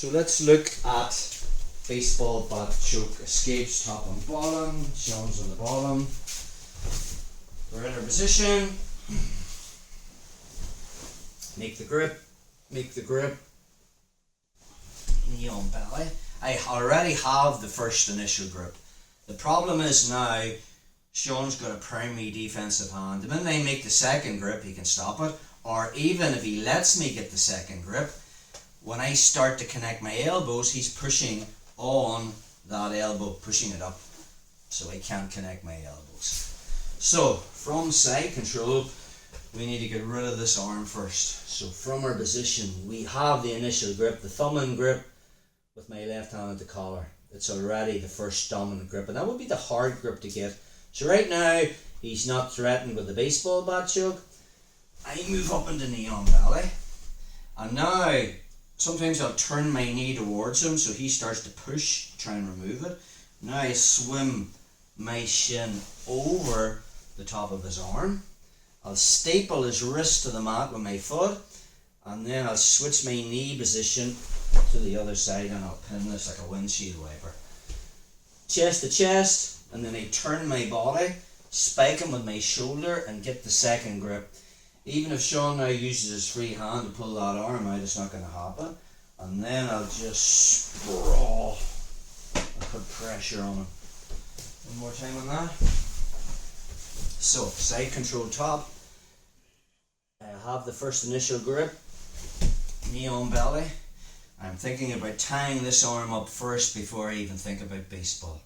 So let's look at baseball bat choke. Escapes top and bottom, Sean's on the bottom. We're in our position. Make the grip, knee on belly. I already have the first initial grip. The problem is now Sean's got a primary defensive hand. The minute I make the second grip, he can stop it, or even if he lets me get the second grip, when I start to connect my elbows, he's pushing on that elbow, pushing it up, so I can't connect my elbows. So from side control, we need to get rid of this arm first. So from our position, we have the initial grip, the thumb in grip with my left hand at the collar. It's already the first dominant grip, and that would be the hard grip to get. So right now, he's not threatened with the baseball bat choke. I move up into knee on belly, and now sometimes I'll turn my knee towards him so he starts to push, try and remove it. Now I swim my shin over the top of his arm. I'll staple his wrist to the mat with my foot, and then I'll switch my knee position to the other side and I'll pin this like a windshield wiper. Chest to chest, and then I turn my body, spike him with my shoulder and get the second grip. Even if Sean now uses his free hand to pull that arm out, it's not going to happen. And then I'll just sprawl and put pressure on him. One more time on that. So, side control top. I have the first initial grip, knee on belly. I'm thinking about tying this arm up first before I even think about baseball.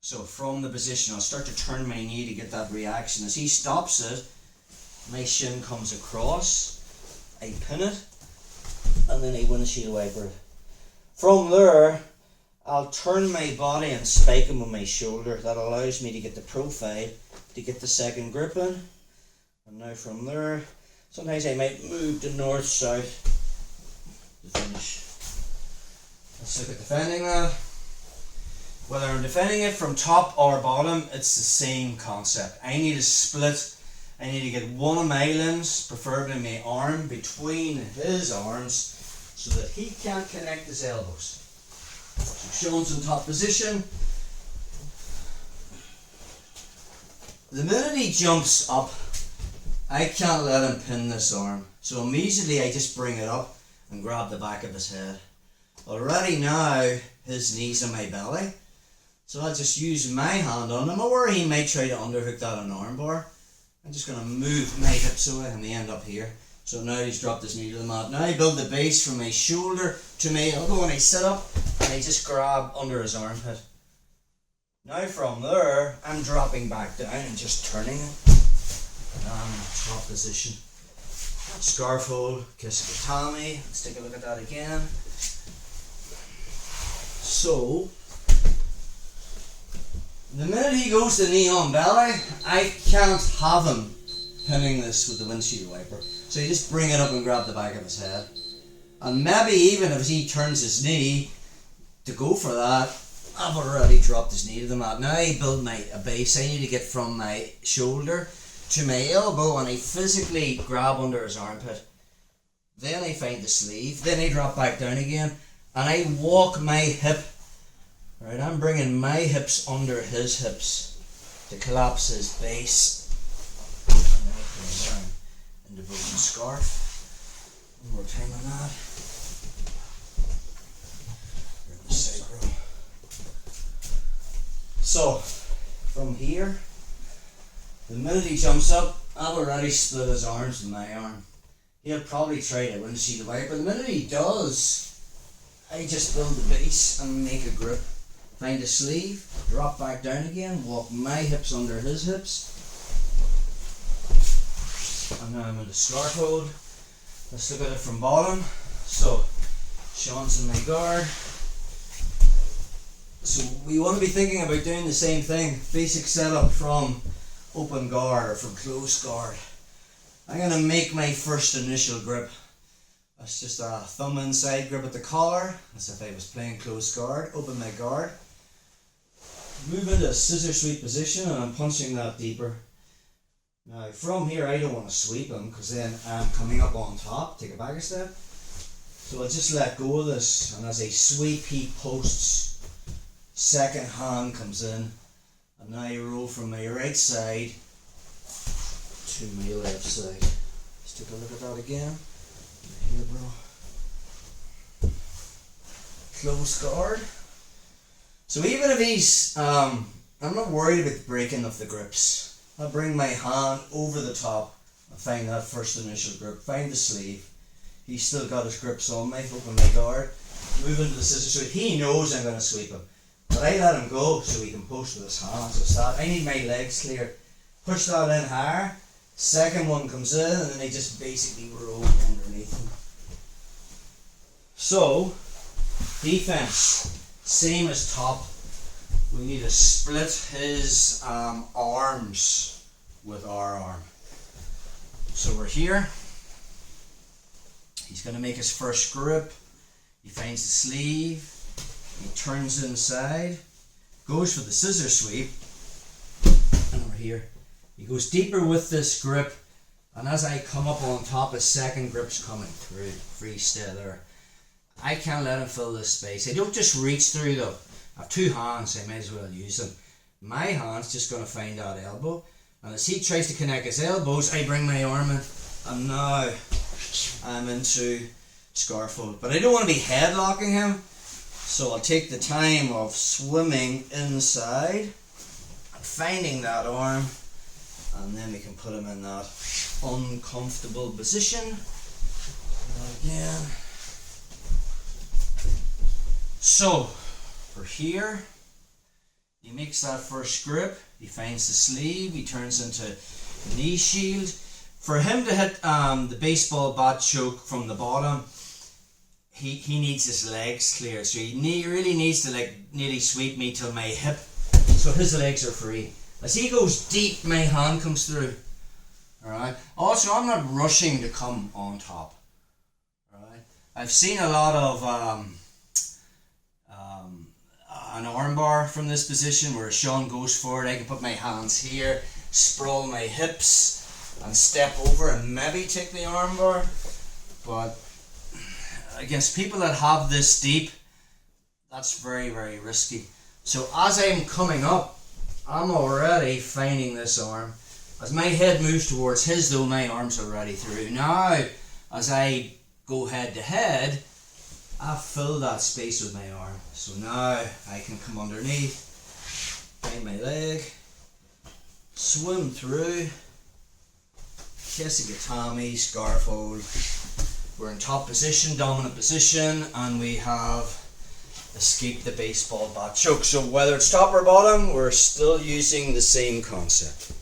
So from the position, I'll start to turn my knee to get that reaction. As he stops it, my shin comes across, I pin it, and then I windshield wiper it. From there, I'll turn my body and spike him with my shoulder. That allows me to get the profile, to get the second grip in. And now from there, sometimes I might move to north-south to finish. Let's look at defending that. Whether I'm defending it from top or bottom, it's the same concept. I need to split. I need to get one of my limbs, preferably my arm, between his arms so that he can't connect his elbows. So Sean's in top position. The minute he jumps up, I can't let him pin this arm. So immediately I just bring it up and grab the back of his head. Already now his knee's in my belly, so I'll just use my hand on him, or he might try to underhook that on an arm bar. I'm just going to move my hips away and we end up here. So now he's dropped his knee to the mat. Now I build the base from my shoulder to my elbow and I sit up and I just grab under his armpit. Now from there, I'm dropping back down and just turning it. And I'm in top position. Scarf hold, kiss of the Tommy. Let's take a look at that again. So, the minute he goes to knee on belly, I can't have him pinning this with the windshield wiper. So you just bring it up and grab the back of his head. And maybe even if he turns his knee to go for that, I've already dropped his knee to the mat. Now I build a base. I need to get from my shoulder to my elbow and I physically grab under his armpit. Then I find the sleeve. Then I drop back down again and I walk my hip. Right, I'm bringing my hips under his hips to collapse his base. And then I put him down in the broken scarf. One more time on that. We're in the sacrum. So, from here, the minute he jumps up, I've already split his arms with my arm. He'll probably try to windshield wiper, but the minute he does, I just build the base and make a grip. Find a sleeve, drop back down again, walk my hips under his hips. And now I'm in the scarf hold. Let's look at it from bottom. So, Sean's in my guard. So we want to be thinking about doing the same thing. Basic setup from open guard or from closed guard. I'm going to make my first initial grip. That's just a thumb inside grip at the collar, as if I was playing closed guard. Open my guard. Move into a scissor sweep position and I'm punching that deeper. Now from here I don't want to sweep him because then I'm coming up on top. Take a back a step. So I'll just let go of this, and as I sweep, he posts, second hand comes in, and now I roll from my right side to my left side. Let's take a look at that again. Here, bro. Close guard. So even if he's, I'm not worried about the breaking of the grips. I bring my hand over the top and find that first initial grip, find the sleeve. He's still got his grips on me, open my guard, move into the scissor sweep. He knows I'm going to sweep him, but I let him go so he can post with his hands. So start. I need my legs clear. Push that in higher. Second one comes in, and then I just basically roll underneath him. So, defense, same as top. We need to split his arms with our arm. So we're here. He's going to make his first grip. He finds the sleeve. He turns inside. Goes for the scissor sweep. And we're here. He goes deeper with this grip. And as I come up on top, his second grip's coming through. Free stay there. I can't let him fill this space. I don't just reach through though. I have two hands, I might as well use them. My hand's just going to find that elbow. And as he tries to connect his elbows, I bring my arm in. And now I'm into scarf hold. But I don't want to be headlocking him. So I'll take the time of swimming inside, finding that arm, and then we can put him in that uncomfortable position. Again. So, for here, he makes that first grip, he finds the sleeve, he turns into knee shield. For him to hit the baseball bat choke from the bottom, he needs his legs clear. So he really needs to nearly sweep me till my hip, so his legs are free. As he goes deep, my hand comes through. Alright. Also, I'm not rushing to come on top. Alright. I've seen a lot of an armbar from this position where Sean goes forward. I can put my hands here, sprawl my hips, and step over and maybe take the armbar. But against people that have this deep, that's very, very risky. So as I'm coming up, I'm already finding this arm. As my head moves towards his though, my arm's already through. Now, as I go head to head, I fill that space with my arm. So now I can come underneath, find my leg, swim through, Kesigatami, scarf hold. We're in top position, dominant position, and we have escaped the baseball bat choke. So whether it's top or bottom, we're still using the same concept.